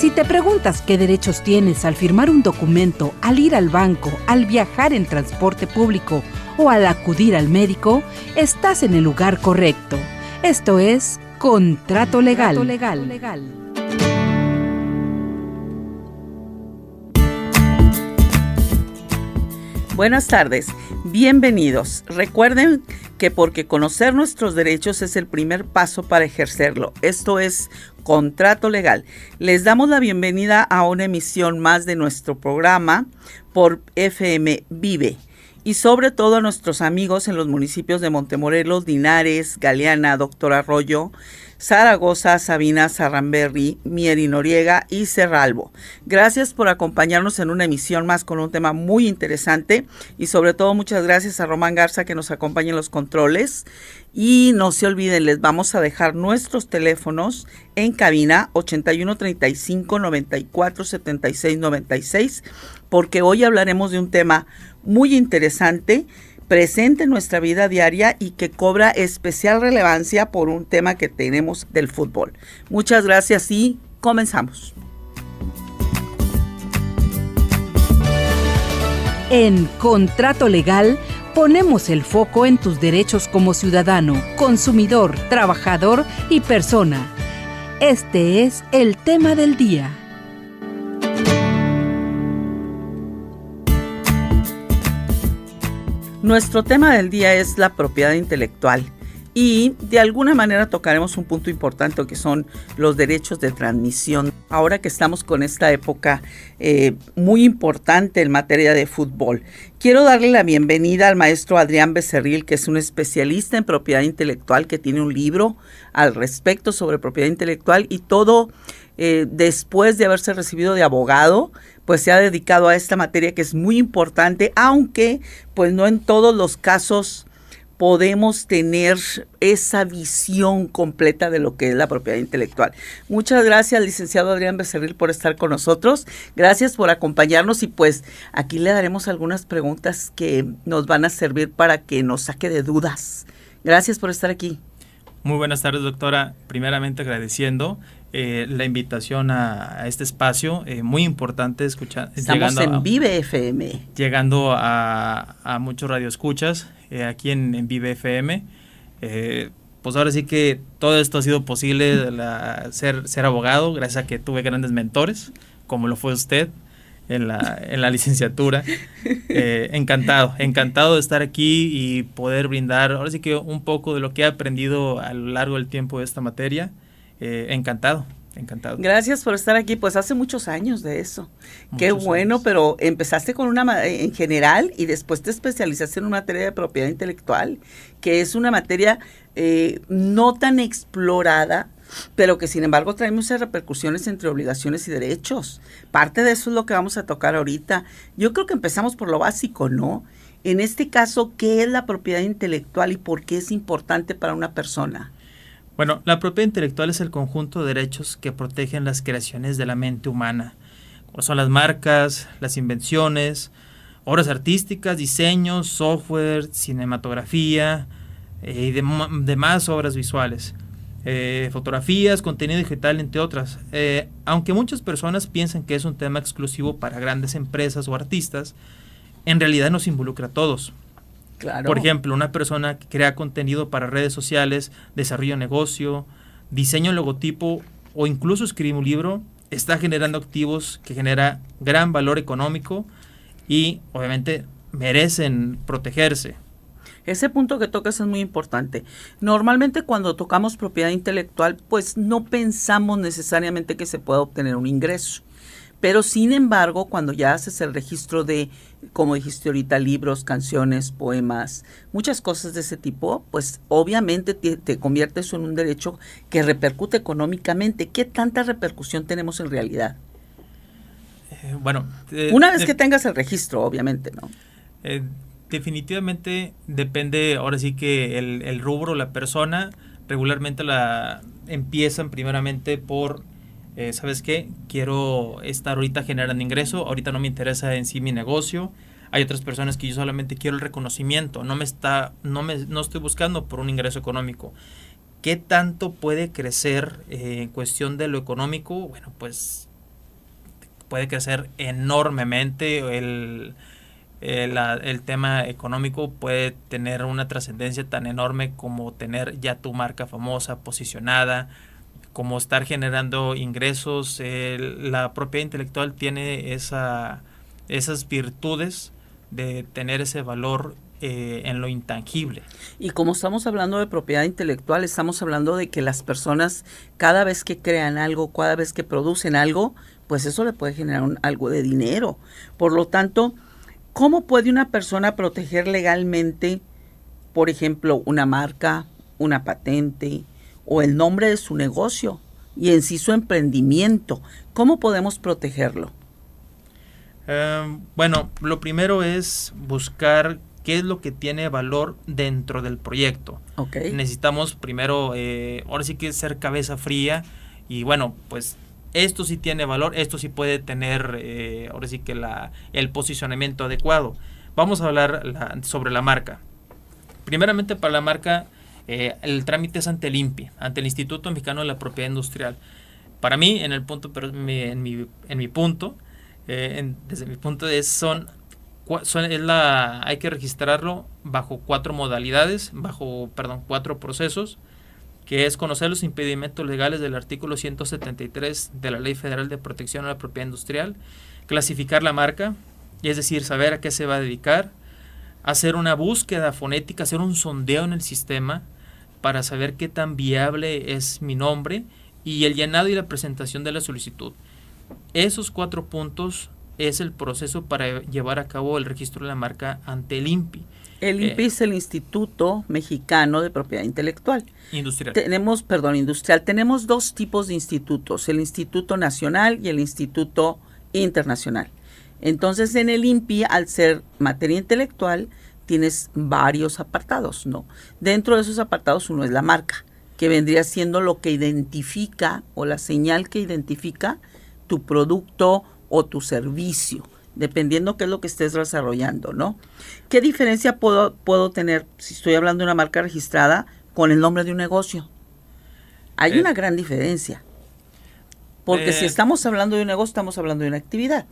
Si te preguntas qué derechos tienes al firmar un documento, al ir al banco, al viajar en transporte público o al acudir al médico, estás en el lugar correcto. Esto es Contrato Legal. Buenas tardes, bienvenidos. Recuerden que porque conocer nuestros derechos es el primer paso para ejercerlo. Esto es Contrato Legal. Les damos la bienvenida a una emisión más de nuestro programa por FM Vive. Y sobre todo a nuestros amigos en los municipios de Montemorelos, Linares, Galeana, Doctor Arroyo, Zaragoza, Sabina, Sarramberry, Mier y Noriega y Cerralbo. Gracias por acompañarnos en una emisión más con un tema muy interesante y sobre todo muchas gracias a Román Garza que nos acompaña en los controles. Y no se olviden, les vamos a dejar nuestros teléfonos en cabina 81 35 94 76 96 porque hoy hablaremos de un tema muy interesante, presente en nuestra vida diaria y que cobra especial relevancia por un tema que tenemos del fútbol. Muchas gracias y comenzamos. En Contrato Legal ponemos el foco en tus derechos como ciudadano, consumidor, trabajador y persona. Este es el tema del día. Nuestro tema del día es la propiedad intelectual y de alguna manera tocaremos un punto importante que son los derechos de transmisión. Ahora que estamos con esta época muy importante en materia de fútbol, quiero darle la bienvenida al maestro Adrián Becerril, que es un especialista en propiedad intelectual, que tiene un libro al respecto sobre propiedad intelectual y todo después de haberse recibido de abogado, pues se ha dedicado a esta materia que es muy importante, aunque pues no en todos los casos podemos tener esa visión completa de lo que es la propiedad intelectual. Muchas gracias, licenciado Adrián Becerril, por estar con nosotros. Gracias por acompañarnos y pues aquí le daremos algunas preguntas que nos van a servir para que nos saque de dudas. Gracias por estar aquí. Muy buenas tardes, doctora. Primeramente agradeciendo la invitación a este espacio, muy importante escuchar. Estamos en Vive FM. Llegando a muchos radioescuchas aquí en Vive FM. Pues ahora sí que todo esto ha sido posible, ser abogado, gracias a que tuve grandes mentores, como lo fue usted en la licenciatura. Encantado de estar aquí y poder brindar ahora sí que un poco de lo que he aprendido a lo largo del tiempo de esta materia. Encantado. Gracias por estar aquí, pues hace muchos años de eso. Qué bueno, años. Pero empezaste con una en general y después te especializaste en una materia de propiedad intelectual, que es una materia no tan explorada, pero que sin embargo trae muchas repercusiones entre obligaciones y derechos. Parte de eso es lo que vamos a tocar ahorita. Yo creo que empezamos por lo básico, ¿no? En este caso, ¿qué es la propiedad intelectual y por qué es importante para una persona? Bueno, la propiedad intelectual es el conjunto de derechos que protegen las creaciones de la mente humana, como son las marcas, las invenciones, obras artísticas, diseños, software, cinematografía y demás obras visuales, fotografías, contenido digital, entre otras. Aunque muchas personas piensan que es un tema exclusivo para grandes empresas o artistas, en realidad nos involucra a todos. Claro. Por ejemplo, una persona que crea contenido para redes sociales, desarrolla un negocio, diseña un logotipo o incluso escribe un libro, está generando activos que genera gran valor económico y obviamente merecen protegerse. Ese punto que tocas es muy importante. Normalmente cuando tocamos propiedad intelectual, pues no pensamos necesariamente que se pueda obtener un ingreso. Pero sin embargo, cuando ya haces el registro de, como dijiste ahorita, libros, canciones, poemas, muchas cosas de ese tipo, pues obviamente te conviertes en un derecho que repercute económicamente. ¿Qué tanta repercusión tenemos en realidad? Una vez que tengas el registro, obviamente, ¿no? Definitivamente depende, ahora sí que el rubro, la persona, regularmente la empiezan primeramente por... ¿sabes qué? Quiero estar ahorita generando ingreso, ahorita no me interesa en sí mi negocio. Hay otras personas que yo solamente quiero el reconocimiento, no estoy buscando por un ingreso económico. ¿Qué tanto puede crecer en cuestión de lo económico? Bueno, pues puede crecer enormemente. El tema económico puede tener una trascendencia tan enorme como tener ya tu marca famosa, posicionada, como estar generando ingresos. La propiedad intelectual tiene esas virtudes de tener ese valor en lo intangible. Y como estamos hablando de propiedad intelectual, estamos hablando de que las personas cada vez que crean algo, cada vez que producen algo, pues eso le puede generar algo de dinero. Por lo tanto, ¿cómo puede una persona proteger legalmente, por ejemplo, una marca, una patente o el nombre de su negocio y en sí su emprendimiento? ¿Cómo podemos protegerlo? Bueno, lo primero es buscar qué es lo que tiene valor dentro del proyecto. Okay. Necesitamos primero, ahora sí que ser cabeza fría y bueno, pues esto sí tiene valor, esto sí puede tener, ahora sí que el posicionamiento adecuado. Vamos a hablar sobre la marca. Primeramente, para la marca, el trámite es ante el INPI, ante el Instituto Mexicano de la Propiedad Industrial. Para mí, desde mi punto hay que registrarlo bajo 4 modalidades, bajo 4 procesos, que es conocer los impedimentos legales del artículo 173 de la Ley Federal de Protección a la Propiedad Industrial, clasificar la marca, es decir, saber a qué se va a dedicar, hacer una búsqueda fonética, hacer un sondeo en el sistema para saber qué tan viable es mi nombre y el llenado y la presentación de la solicitud. Esos 4 puntos es el proceso para llevar a cabo el registro de la marca ante el INPI. El INPI es el Instituto Mexicano de Propiedad Intelectual. Industrial. Industrial. Tenemos 2 tipos de institutos, el Instituto Nacional y el Instituto Internacional. Entonces, en el INPI, al ser materia intelectual, tienes varios apartados, ¿no? Dentro de esos apartados, uno es la marca, que vendría siendo lo que identifica o la señal que identifica tu producto o tu servicio, dependiendo qué es lo que estés desarrollando, ¿no? ¿Qué diferencia puedo tener si estoy hablando de una marca registrada con el nombre de un negocio? Hay una gran diferencia, porque si estamos hablando de un negocio, estamos hablando de una actividad.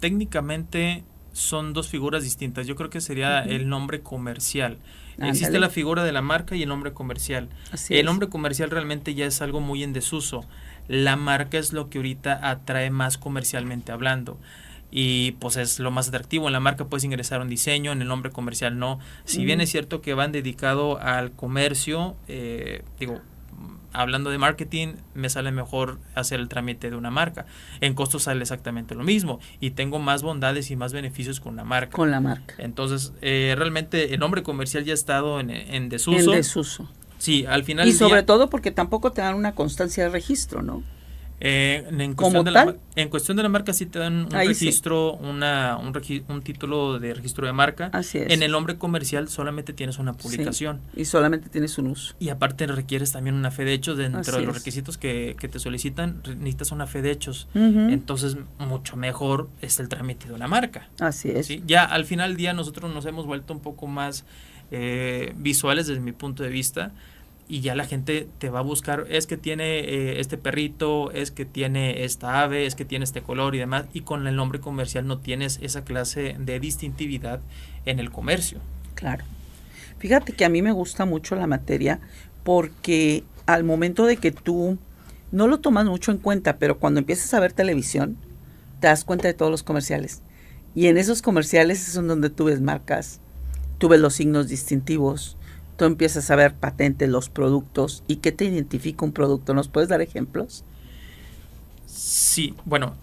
Técnicamente son 2 figuras distintas. Yo creo que sería el nombre comercial. Ándale. Existe la figura de la marca y el nombre comercial. El nombre comercial realmente ya es algo muy en desuso. La marca es lo que ahorita atrae más comercialmente hablando. Y pues es lo más atractivo. En la marca puedes ingresar un diseño, en el nombre comercial no. Si bien es cierto que van dedicado al comercio, hablando de marketing, me sale mejor hacer el trámite de una marca. En costo sale exactamente lo mismo y tengo más bondades y más beneficios con la marca. Con la marca. Entonces, realmente el nombre comercial ya ha estado en desuso. En desuso. Sí, al final. Y sobre todo porque tampoco te dan una constancia de registro, ¿no? En cuestión de la marca sí te dan un registro, sí. un título de registro de marca. Así es. En el nombre comercial solamente tienes una publicación. Sí, y solamente tienes un uso. Y aparte requieres también una fe de hechos. Dentro de los requisitos que te solicitan, necesitas una fe de hechos. Entonces, mucho mejor es el trámite de una marca. Así es. ¿Sí? Ya al final del día nosotros nos hemos vuelto un poco más visuales desde mi punto de vista. Y ya la gente te va a buscar, es que tiene este perrito, es que tiene esta ave, es que tiene este color y demás, y con el nombre comercial no tienes esa clase de distintividad en el comercio. Claro. Fíjate que a mí me gusta mucho la materia porque al momento de que tú no lo tomas mucho en cuenta, pero cuando empiezas a ver televisión, te das cuenta de todos los comerciales. Y en esos comerciales es donde tú ves marcas, tú ves los signos distintivos, tú empiezas a ver patentes, los productos. ¿Y qué te identifica un producto? ¿Nos puedes dar ejemplos? Sí, bueno,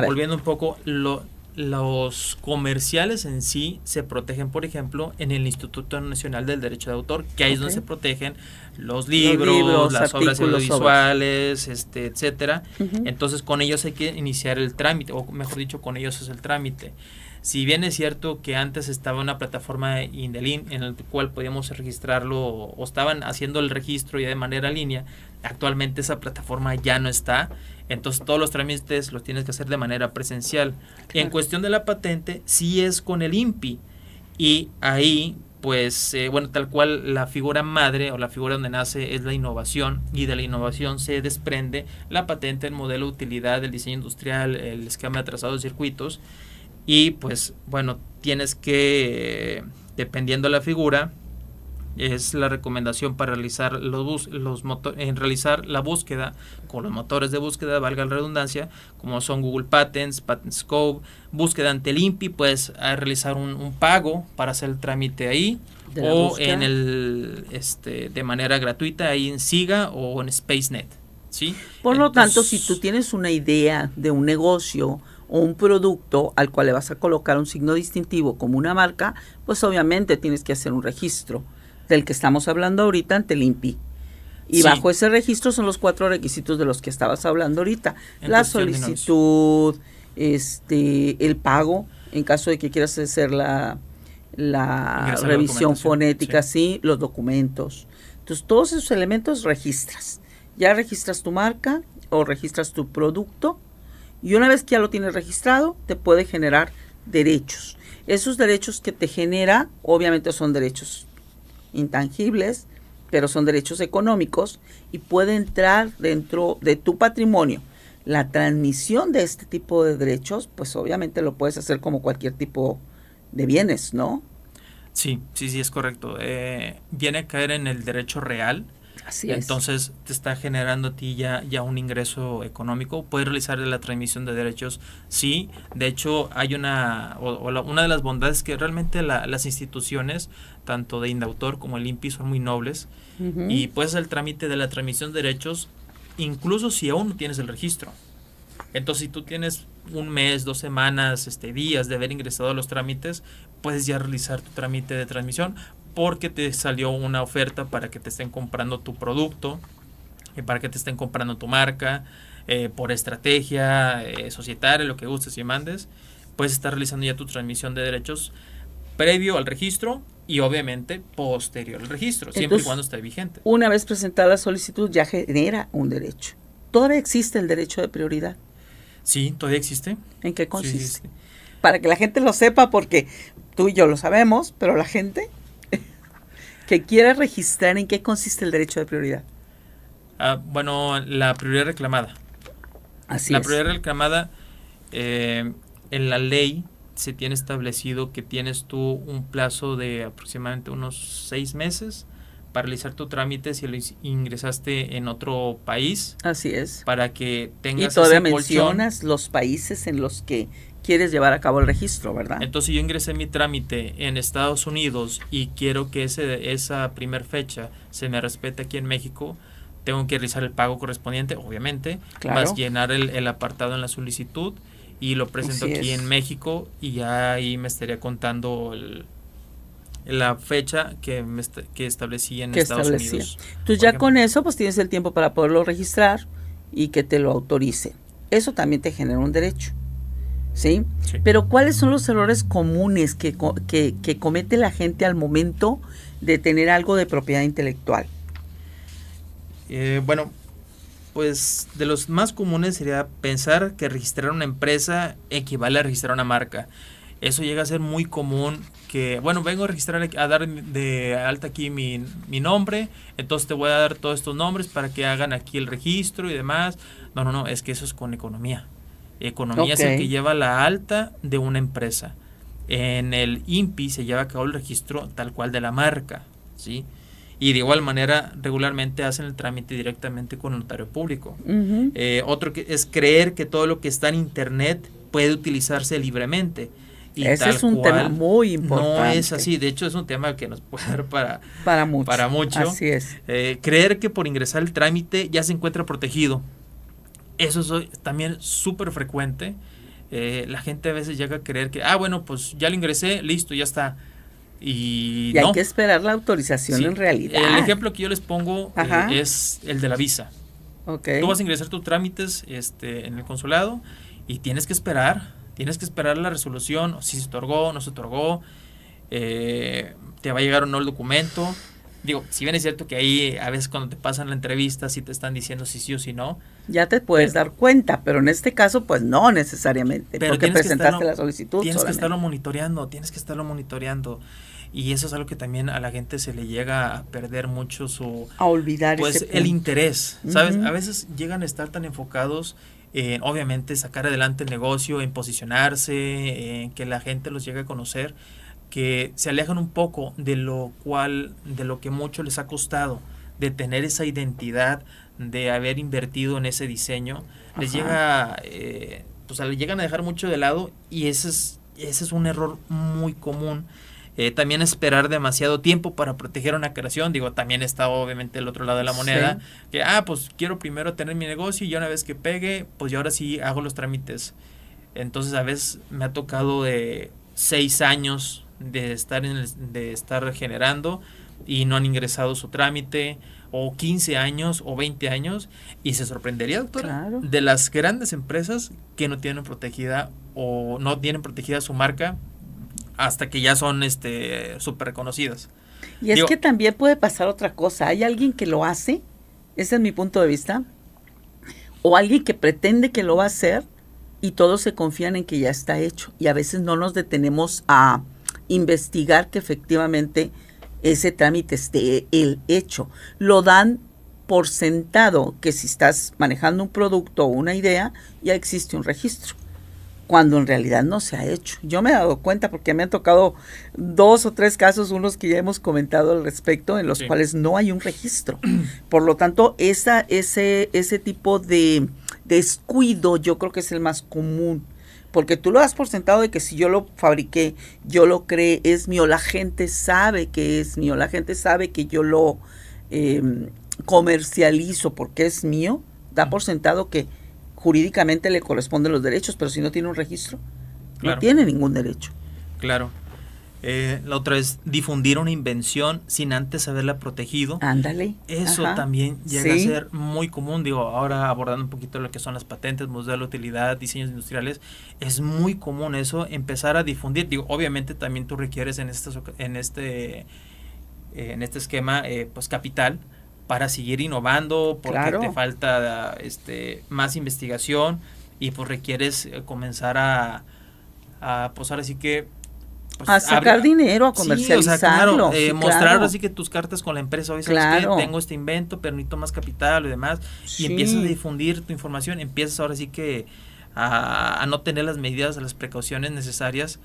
volviendo un poco, los comerciales en sí se protegen, por ejemplo, en el Instituto Nacional del Derecho de Autor, que ahí es donde se protegen los libros, las obras audiovisuales, etcétera. Entonces, con ellos hay que iniciar el trámite, o mejor dicho, con ellos es el trámite. Si bien es cierto que antes estaba una plataforma Indelin en el cual podíamos registrarlo o estaban haciendo el registro ya de manera línea, actualmente esa plataforma ya no está, entonces todos los trámites los tienes que hacer de manera presencial. Claro. En cuestión de la patente, sí es con el INPI y ahí pues bueno, tal cual la figura madre o la figura donde nace es la innovación, y de la innovación se desprende la patente, el modelo de utilidad, el diseño industrial, el esquema de trazado de circuitos, y pues bueno, tienes que, dependiendo de la figura, es la recomendación para realizar realizar la búsqueda con los motores de búsqueda, valga la redundancia, como son Google Patents, PatentScope, búsqueda ante el INPI, puedes realizar un pago para hacer el trámite ahí, o búsqueda en el de manera gratuita ahí en SIGA o en SpaceNet, ¿sí? Por lo tanto, si tú tienes una idea de un negocio o un producto al cual le vas a colocar un signo distintivo como una marca, pues obviamente tienes que hacer un registro del que estamos hablando ahorita ante el INPI. Y sí, bajo ese registro son los 4 requisitos de los que estabas hablando ahorita. La solicitud, el pago, en caso de que quieras hacer la revisión fonética, sí, los documentos. Entonces, todos esos elementos registras. Ya registras tu marca o registras tu producto, y una vez que ya lo tienes registrado, te puede generar derechos. Esos derechos que te genera, obviamente son derechos intangibles, pero son derechos económicos, y puede entrar dentro de tu patrimonio. La transmisión de este tipo de derechos, pues obviamente lo puedes hacer como cualquier tipo de bienes, ¿no? Sí, es correcto. Viene a caer en el derecho real. Así es. Entonces te está generando a ti ya un ingreso económico. Puedes realizar la transmisión de derechos, sí. De hecho, hay una de las bondades que realmente las instituciones, tanto de Indautor como el INPI, son muy nobles. Uh-huh. Y puedes hacer el trámite de la transmisión de derechos incluso si aún no tienes el registro. Entonces, si tú tienes un mes, 2 semanas, días de haber ingresado a los trámites, puedes ya realizar tu trámite de transmisión, porque te salió una oferta para que te estén comprando tu producto, para que te estén comprando tu marca, por estrategia societaria, lo que gustes y mandes. Puedes estar realizando ya tu transmisión de derechos previo al registro y obviamente posterior al registro. Entonces, siempre y cuando esté vigente. Una vez presentada la solicitud ya genera un derecho. ¿Todavía existe el derecho de prioridad? Sí, todavía existe. ¿En qué consiste? Sí. Para que la gente lo sepa, porque tú y yo lo sabemos, pero la gente que quiera registrar, ¿en qué consiste el derecho de prioridad? Bueno, la prioridad reclamada. Así la es. Prioridad reclamada, en la ley se tiene establecido que tienes tú un plazo de aproximadamente unos 6 meses para realizar tu trámite si lo ingresaste en otro país. Así es. Para que tengas y todavía ese mencionas colchón. Los países en los que quieres llevar a cabo el registro, ¿verdad? Entonces, si yo ingresé mi trámite en Estados Unidos y quiero que esa primer fecha se me respete aquí en México, tengo que realizar el pago correspondiente, obviamente, claro, más llenar el apartado en la solicitud y lo presento Así aquí es. en México, y ya ahí me estaría contando la fecha que establecí en Estados Unidos. Entonces ya con eso pues tienes el tiempo para poderlo registrar y que te lo autorice. Eso también te genera un derecho. ¿Sí? Sí. Pero ¿cuáles son los errores comunes que comete la gente al momento de tener algo de propiedad intelectual? Bueno, pues de los más comunes sería pensar que registrar una empresa equivale a registrar una marca. Eso llega a ser muy común, que bueno, vengo a registrar, a dar de alta aquí mi nombre, entonces te voy a dar todos estos nombres para que hagan aquí el registro y demás. No, es que eso es con economía. Economía es el que lleva la alta de una empresa. En el INPI se lleva a cabo el registro tal cual de la marca, ¿sí? Y de igual manera regularmente hacen el trámite directamente con el notario público. Uh-huh. Otro que es creer que todo lo que está en internet puede utilizarse libremente. Y ese es un tema muy importante. No es así, de hecho es un tema que nos puede dar para mucho. Así es. Creer que por ingresar el trámite ya se encuentra protegido. Eso es también súper frecuente. La gente a veces llega a creer que, bueno, pues ya lo ingresé, listo, ya está. Y hay que esperar la autorización, sí, en realidad. El ejemplo que yo les pongo es el de la visa. Okay. Tú vas a ingresar tus trámites en el consulado y tienes que esperar la resolución, si se otorgó, no se otorgó, te va a llegar o no el documento. Digo, si bien es cierto que ahí a veces cuando te pasan la entrevista sí te están diciendo si sí o si no. Ya te puedes dar cuenta, pero en este caso pues no necesariamente, pero porque presentaste la solicitud. Tienes que estarlo monitoreando. y eso es algo que también a la gente se le llega a perder mucho a olvidar pues ese el punto. interés, ¿sabes? A veces llegan a estar tan enfocados en obviamente sacar adelante el negocio, en posicionarse, en que la gente los llegue a conocer, que se alejan un poco de lo que mucho les ha costado, de tener esa identidad, de haber invertido en ese diseño. Les llega, pues le llegan a dejar mucho de lado, y ese es un error muy común. También esperar demasiado tiempo para proteger una creación. Digo, también está obviamente el otro lado de la moneda, que pues quiero primero tener mi negocio, y ya una vez que pegue, pues yo ahora sí hago los trámites. Entonces a veces me ha tocado de 6 años de estar generando y no han ingresado su trámite, o 15 años o 20 años, y se sorprendería, doctora, Claro. de las grandes empresas que no tienen protegida o no tienen protegida su marca hasta que ya son súper reconocidas. Y es que también puede pasar otra cosa. Hay alguien que lo hace, ese es mi punto de vista, o alguien que pretende que lo va a hacer, y todos se confían en que ya está hecho, y a veces no nos detenemos a investigar que efectivamente ese trámite esté el hecho. Lo dan por sentado que si estás manejando un producto o una idea, ya existe un registro, cuando en realidad no se ha hecho. Yo me he dado cuenta porque me han tocado 2 o 3 casos, unos que ya hemos comentado al respecto, en los cuales no hay un registro. Por lo tanto, ese tipo de descuido yo creo que es el más común, porque tú lo das por sentado de que si yo lo fabriqué, yo lo creé, es mío, la gente sabe que es mío, la gente sabe que yo lo comercializo porque es mío, da por sentado que jurídicamente le corresponden los derechos, pero si no tiene un registro, claro, no tiene ningún derecho. Claro. La otra es difundir una invención sin antes haberla protegido. Ándale. Eso también llega a ser muy común. Digo, ahora abordando un poquito lo que son las patentes, modelo de utilidad, diseños industriales, es muy común eso, empezar a difundir. Digo, obviamente también tú requieres en este esquema pues capital para seguir innovando, porque te falta más investigación, y pues requieres comenzar a pues ahora sí que pues a sacar dinero, a comercializarlo. Sí, mostrar así que tus cartas con la empresa. Hoy sabes que tengo este invento, pero necesito más capital y demás. Y empiezas a difundir tu información, empiezas ahora sí que a no tener las medidas, las precauciones necesarias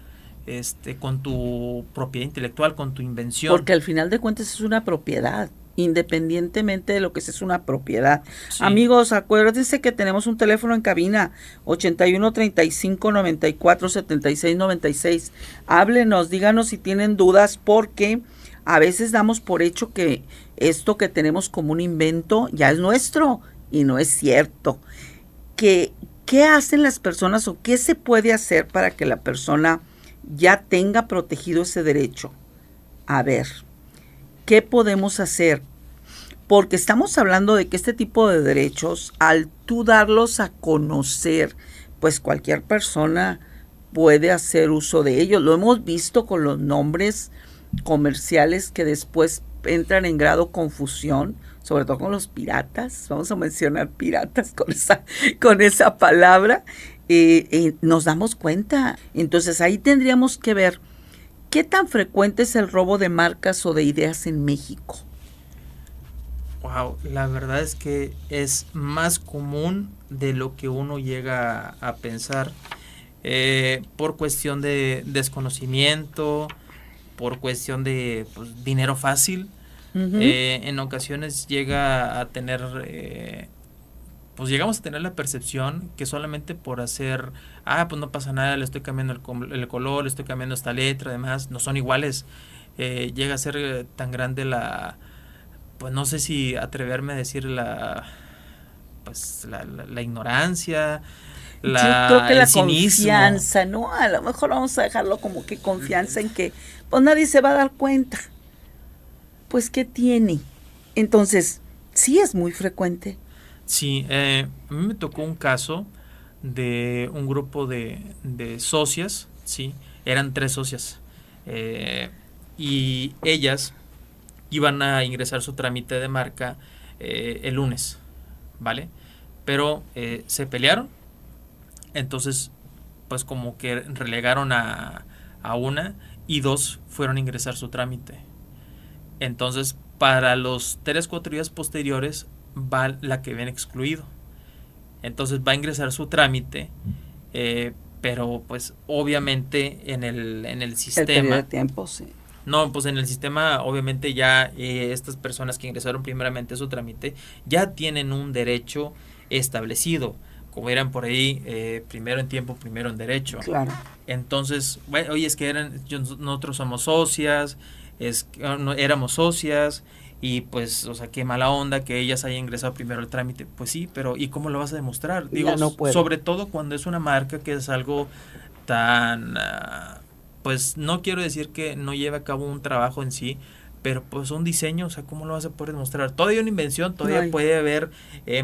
con tu propiedad intelectual, con tu invención. Porque al final de cuentas es una propiedad, independientemente de lo que es una propiedad. Amigos, acuérdense que tenemos un teléfono en cabina, 81-35-94-76-96. Háblenos, díganos si tienen dudas, porque a veces damos por hecho que esto que tenemos como un invento ya es nuestro, y no es cierto. ¿Qué hacen las personas, o qué se puede hacer para que la persona ya tenga protegido ese derecho? A ver, ¿qué podemos hacer? Porque estamos hablando de que este tipo de derechos, al tú darlos a conocer, pues cualquier persona puede hacer uso de ellos. Lo hemos visto con los nombres comerciales que después entran en grado confusión, sobre todo con los piratas. Vamos a mencionar piratas con esa palabra. Nos damos cuenta. Entonces ahí tendríamos que ver ¿qué tan frecuente es el robo de marcas o de ideas en México? Wow, la verdad es que es más común de lo que uno llega a pensar, por cuestión de desconocimiento, por cuestión de dinero fácil. En ocasiones llega a tener pues llegamos a tener la percepción que solamente por hacer, pues no pasa nada, le estoy cambiando el color, le estoy cambiando esta letra, además no son iguales. Llega a ser tan grande pues no sé si atreverme a decir la ignorancia, yo creo que la cinismo. Confianza, ¿no? A lo mejor vamos a dejarlo como que confianza en que pues nadie se va a dar cuenta. Pues ¿qué tiene? Entonces, sí es muy frecuente. Sí, a mí me tocó un caso de un grupo de socias, sí, eran 3 socias, y ellas iban a ingresar su trámite de marca el lunes, ¿vale? Pero se pelearon, entonces pues como que relegaron a una, y 2 fueron a ingresar su trámite. Entonces, para los 3-4 días posteriores va la que viene excluido. Entonces va a ingresar su trámite, pero pues obviamente en el sistema... El periodo de tiempo, sí. No, pues en el sistema obviamente ya estas personas que ingresaron primeramente su trámite ya tienen un derecho establecido, como eran por ahí, primero en tiempo, primero en derecho. Claro. Entonces, bueno, oye, es que nosotros somos socias, éramos socias, y pues, o sea, qué mala onda que ellas hayan ingresado primero el trámite. Pues sí, pero ¿y cómo lo vas a demostrar? Digo, no sobre todo cuando es una marca que es algo tan, pues no quiero decir que no lleve a cabo un trabajo en sí, pero pues un diseño, o sea, ¿cómo lo vas a poder demostrar? Todavía una invención, todavía puede haber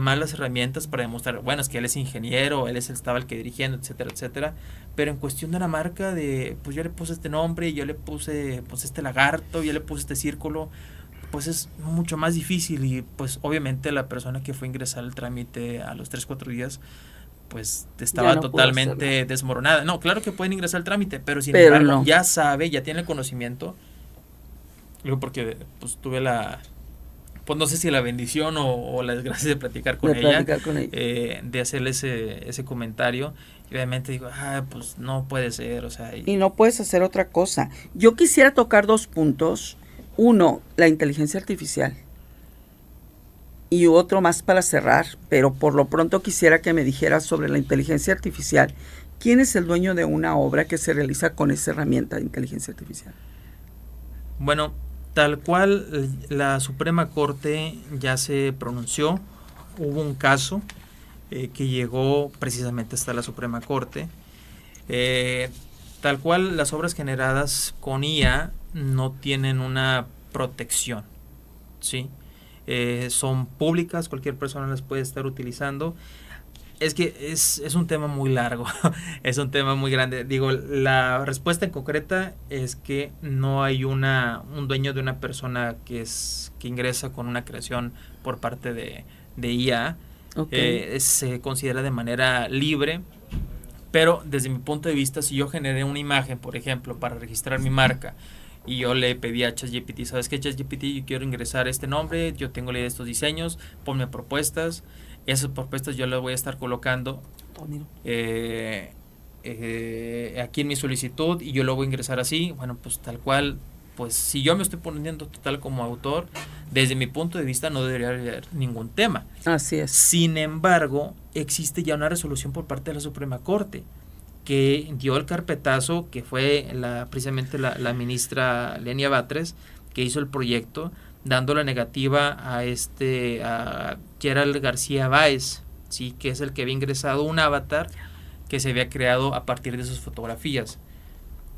malas herramientas para demostrar, bueno, es que él es ingeniero, estaba el que dirigiendo, etcétera, etcétera, pero en cuestión de una marca de, pues yo le puse este nombre, yo le puse pues este lagarto, yo le puse este círculo, pues es mucho más difícil, y pues obviamente la persona que fue a ingresar el trámite a los 3-4 días, pues estaba no totalmente desmoronada. No, claro que pueden ingresar el trámite, pero sin embargo ya sabe, ya tiene el conocimiento. Digo, porque pues tuve pues no sé si la bendición o la desgracia de platicar con ella, de hacerle ese comentario, y obviamente digo, pues no puede ser, o sea. Y no puedes hacer otra cosa. Yo quisiera tocar 2 puntos. Uno, la inteligencia artificial. Y otro más para cerrar, pero por lo pronto quisiera que me dijeras sobre la inteligencia artificial. ¿Quién es el dueño de una obra que se realiza con esa herramienta de inteligencia artificial? Bueno, tal cual la Suprema Corte ya se pronunció. Hubo un caso que llegó precisamente hasta la Suprema Corte. Tal cual las obras generadas con IA no tienen una protección, ¿sí? Son públicas, cualquier persona las puede estar utilizando. Es que es un tema muy largo, es un tema muy grande. Digo, la respuesta en concreta es que no hay un dueño de una persona que ingresa con una creación por parte de IA. Se considera de manera libre, pero desde mi punto de vista, si yo generé una imagen, por ejemplo, para registrar mi marca, y yo le pedí a ChatGPT, ¿sabes qué, ChatGPT? Yo quiero ingresar este nombre, yo tengo la idea de estos diseños, ponme propuestas. Esas propuestas yo las voy a estar colocando aquí en mi solicitud, y yo lo voy a ingresar así. Bueno, pues tal cual, pues si yo me estoy poniendo total como autor, desde mi punto de vista no debería haber ningún tema. Así es. Sin embargo, existe ya una resolución por parte de la Suprema Corte que dio el carpetazo, que fue precisamente la ministra Lenia Batres, que hizo el proyecto, dando la negativa a Gerald García Báez, ¿sí? Que es el que había ingresado un avatar que se había creado a partir de sus fotografías.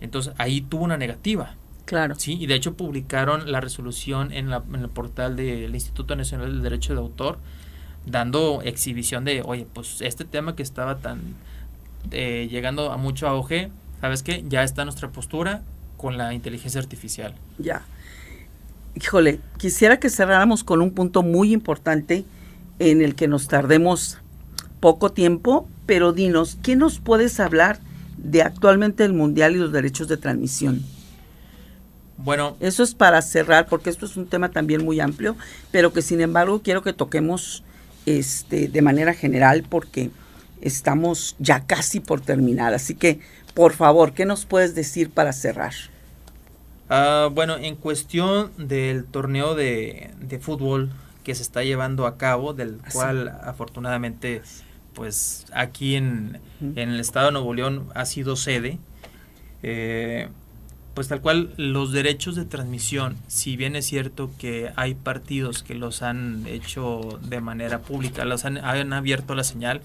Entonces ahí tuvo una negativa. Claro. Sí, y de hecho publicaron la resolución en el portal del Instituto Nacional del Derecho de Autor, dando exhibición de, oye, pues este tema que estaba tan llegando a mucho auge, ¿sabes qué? Ya está nuestra postura con la inteligencia artificial. Ya. Híjole, quisiera que cerráramos con un punto muy importante en el que nos tardemos poco tiempo, pero dinos, ¿qué nos puedes hablar de actualmente el Mundial y los derechos de transmisión? Bueno, eso es para cerrar, porque esto es un tema también muy amplio, pero que sin embargo quiero que toquemos de manera general, porque estamos ya casi por terminar. Así que, por favor, ¿qué nos puedes decir para cerrar? Bueno, en cuestión del torneo de fútbol que se está llevando a cabo, del cual afortunadamente, pues aquí en el estado de Nuevo León ha sido sede, pues tal cual los derechos de transmisión, si bien es cierto que hay partidos que los han hecho de manera pública, han abierto la señal,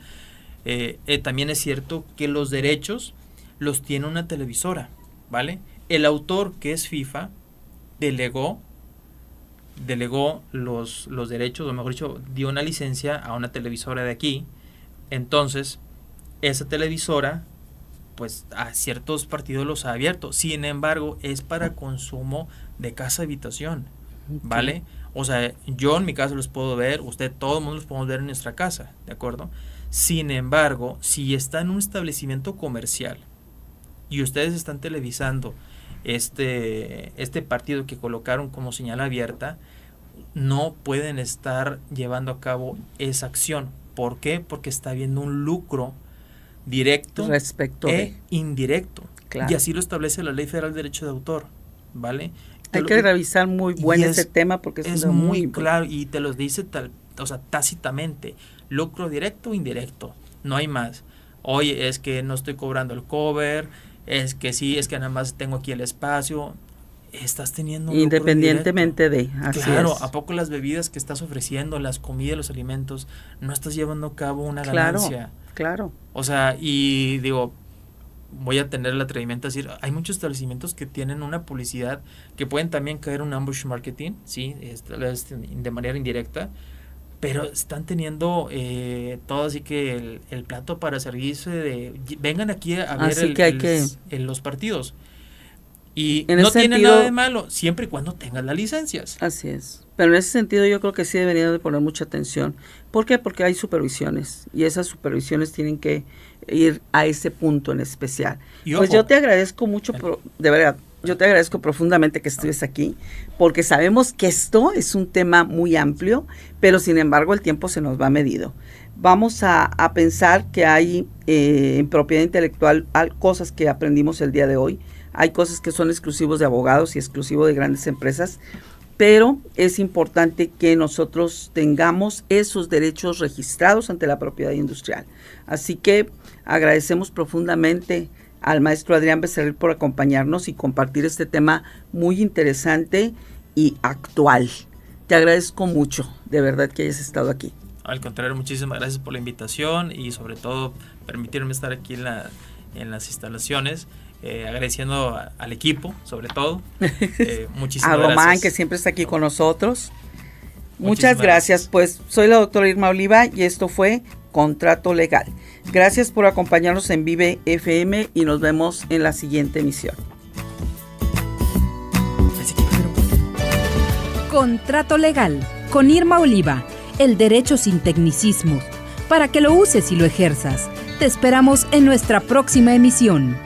también es cierto que los derechos los tiene una televisora, ¿vale? El autor, que es FIFA, delegó los derechos, o mejor dicho, dio una licencia a una televisora de aquí. Entonces, esa televisora, pues a ciertos partidos los ha abierto. Sin embargo, es para consumo de casa-habitación, ¿vale? O sea, yo en mi casa los puedo ver, todo el mundo los podemos ver en nuestra casa, ¿de acuerdo? Sin embargo, si está en un establecimiento comercial y ustedes están televisando este partido que colocaron como señal abierta, no pueden estar llevando a cabo esa acción. ¿Por qué? Porque está habiendo un lucro directo respecto indirecto. Claro. Y así lo establece la Ley Federal de Derecho de Autor, ¿vale? Hay que revisar muy bien ese tema porque es muy claro y te lo dice tácitamente, lucro directo o indirecto, no hay más. Oye, es que no estoy cobrando el cover, es que sí, es que nada más tengo aquí el espacio. Estás teniendo un independientemente de, así claro, es. ¿A poco las bebidas que estás ofreciendo, las comidas, los alimentos, no estás llevando a cabo una ganancia? Claro. O sea, y digo, voy a tener el atrevimiento de decir, hay muchos establecimientos que tienen una publicidad que pueden también caer en un ambush marketing, sí, de manera indirecta, pero están teniendo todo así que el plato para servirse de, vengan aquí a ver los partidos. Y no tiene nada de malo, siempre y cuando tengan las licencias. Así es. Pero en ese sentido yo creo que sí deberían de poner mucha atención. ¿Por qué? Porque hay supervisiones y esas supervisiones tienen que ir a ese punto en especial. Y pues yo te agradezco mucho, de verdad, yo te agradezco profundamente que estés aquí, porque sabemos que esto es un tema muy amplio, pero sin embargo el tiempo se nos va medido. Vamos a pensar que hay en propiedad intelectual cosas que aprendimos el día de hoy. Hay cosas que son exclusivos de abogados y exclusivos de grandes empresas, pero es importante que nosotros tengamos esos derechos registrados ante la propiedad industrial. Así que agradecemos profundamente al maestro Adrián Becerril por acompañarnos y compartir este tema muy interesante y actual. Te agradezco mucho, de verdad, que hayas estado aquí. Al contrario, muchísimas gracias por la invitación y sobre todo permitirme estar aquí en las instalaciones. Agradeciendo al equipo, sobre todo. Muchísimas gracias. A Román, que siempre está aquí con nosotros. Muchas gracias. Pues soy la doctora Irma Oliva y esto fue Contrato Legal. Gracias por acompañarnos en Vive FM y nos vemos en la siguiente emisión. Contrato Legal con Irma Oliva. El derecho sin tecnicismos. Para que lo uses y lo ejerzas. Te esperamos en nuestra próxima emisión.